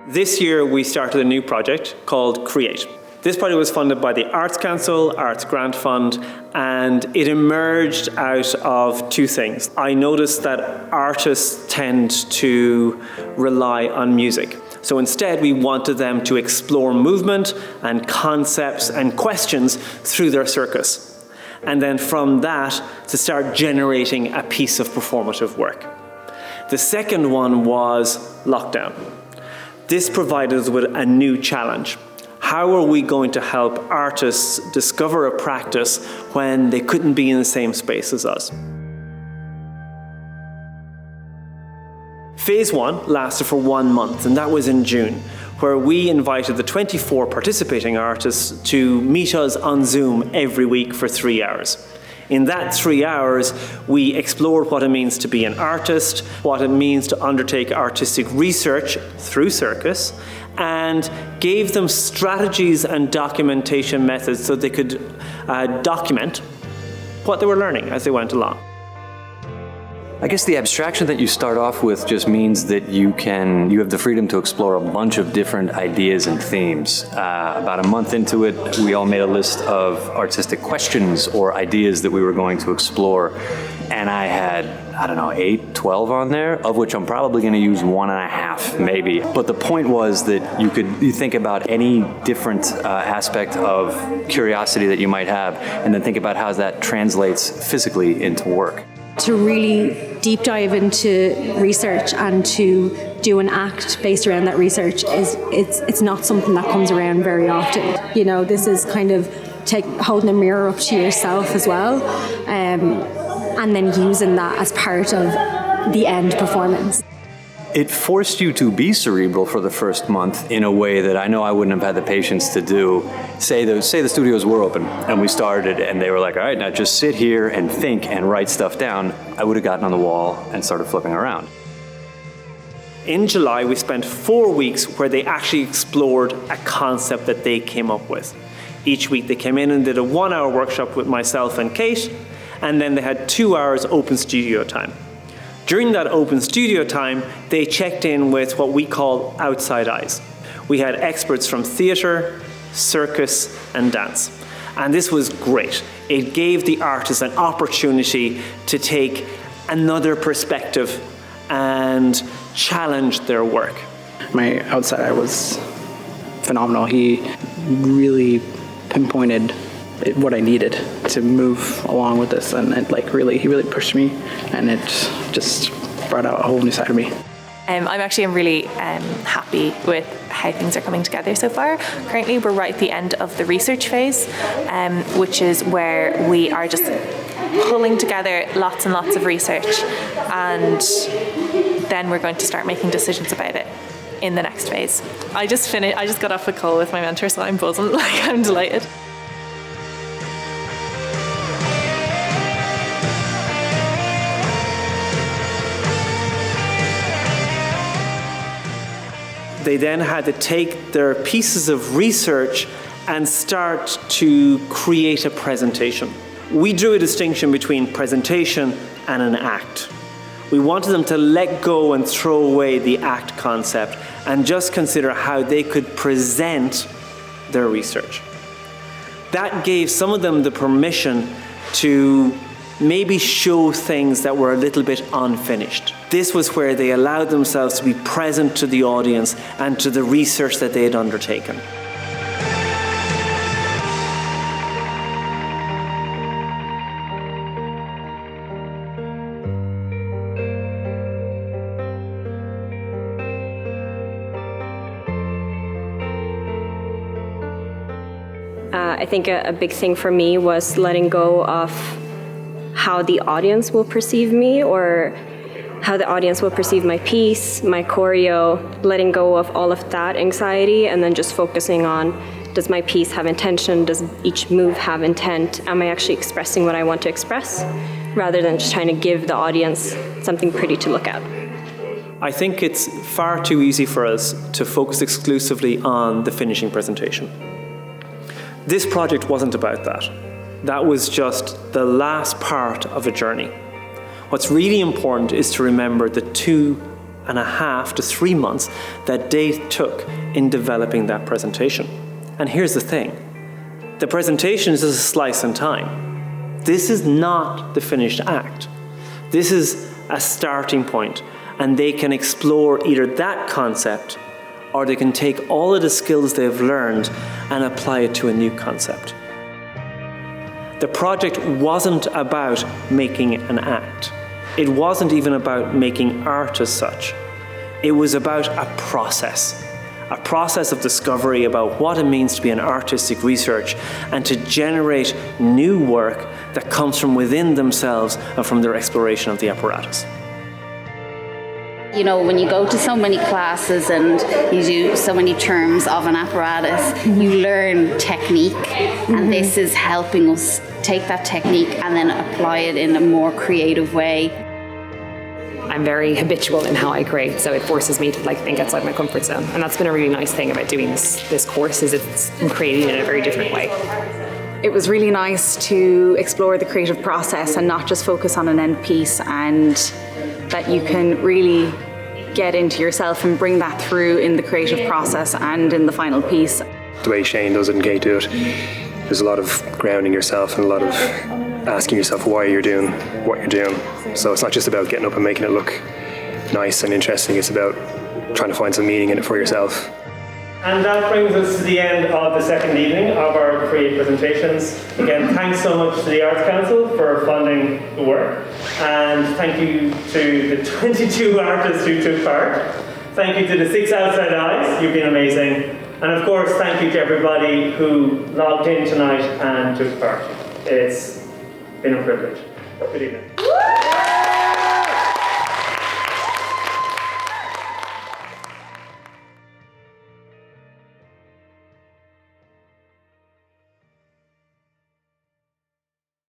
This year we started a new project called Create. This project was funded by the Arts Council, Arts Grant Fund, and it emerged out of two things. I noticed that artists tend to rely on music. So instead, we wanted them to explore movement and concepts and questions through their circus. And then from that, to start generating a piece of performative work. The second one was lockdown. This provided us with a new challenge. How are we going to help artists discover a practice when they couldn't be in the same space as us? Phase 1 lasted for 1 month, and that was in June, where we invited the 24 participating artists to meet us on Zoom every week for 3 hours. In that 3 hours, we explored what it means to be an artist, what it means to undertake artistic research through circus, and gave them strategies and documentation methods so they could document what they were learning as they went along. I guess the abstraction that you start off with just means that you have the freedom to explore a bunch of different ideas and themes. About a month into it, we all made a list of artistic questions or ideas that we were going to explore. And I had, 8, 12 on there, of which I'm probably going to use 1.5, maybe. But the point was that you think about any different aspect of curiosity that you might have, and then think about how that translates physically into work. To really deep dive into research and to do an act based around that research it's not something that comes around very often. You know, this is kind of holding a mirror up to yourself as well, and then using that as part of the end performance. It forced you to be cerebral for the first month in a way that I know I wouldn't have had the patience to do. Say the studios were open and we started and they were like, all right, now just sit here and think and write stuff down. I would have gotten on the wall and started flipping around. In July, we spent 4 weeks where they actually explored a concept that they came up with. Each week they came in and did a 1-hour workshop with myself and Kate, and then they had 2 hours open studio time. During that open studio time, they checked in with what we call outside eyes. We had experts from theatre, circus, and dance. And this was great. It gave the artists an opportunity to take another perspective and challenge their work. My outside eye was phenomenal. He really pinpointed what I needed to move along with this, and he really pushed me, and it just brought out a whole new side of me. I'm really happy with how things are coming together so far. Currently, we're right at the end of the research phase, which is where we are just pulling together lots and lots of research, and then we're going to start making decisions about it in the next phase. I just got off a call with my mentor, so I'm buzzing, I'm delighted. They then had to take their pieces of research and start to create a presentation. We drew a distinction between presentation and an act. We wanted them to let go and throw away the act concept and just consider how they could present their research. That gave some of them the permission to maybe show things that were a little bit unfinished. This was where they allowed themselves to be present to the audience and to the research that they had undertaken. I think a big thing for me was letting go of how the audience will perceive me or how the audience will perceive my piece, my choreo, letting go of all of that anxiety and then just focusing on, does my piece have intention? Does each move have intent? Am I actually expressing what I want to express? Rather than just trying to give the audience something pretty to look at. I think it's far too easy for us to focus exclusively on the finishing presentation. This project wasn't about that. That was just the last part of a journey. What's really important is to remember the 2 and a half to 3 months that they took in developing that presentation. And here's the thing. The presentation is a slice in time. This is not the finished act. This is a starting point, and they can explore either that concept or they can take all of the skills they've learned and apply it to a new concept. The project wasn't about making an act. It wasn't even about making art as such. It was about a process of discovery about what it means to be an artistic research and to generate new work that comes from within themselves and from their exploration of the apparatus. You know, when you go to so many classes and you do so many terms of an apparatus, you learn technique, and this is helping us take that technique and then apply it in a more creative way. I'm very habitual in how I create, so it forces me to think outside my comfort zone, and that's been a really nice thing about doing this course, is it's creating in a very different way. It was really nice to explore the creative process and not just focus on an end piece, and that you can really get into yourself and bring that through in the creative process and in the final piece. The way Shane does it and Kate do it, there's a lot of grounding yourself and a lot of asking yourself why you're doing what you're doing. So it's not just about getting up and making it look nice and interesting, it's about trying to find some meaning in it for yourself. And that brings us to the end of the second evening of our Create presentations. Again, thanks so much to the Arts Council for funding the work. And thank you to the 22 artists who took part. Thank you to the 6 outside eyes, you've been amazing. And of course, thank you to everybody who logged in tonight and took part. It's been a privilege. Good evening.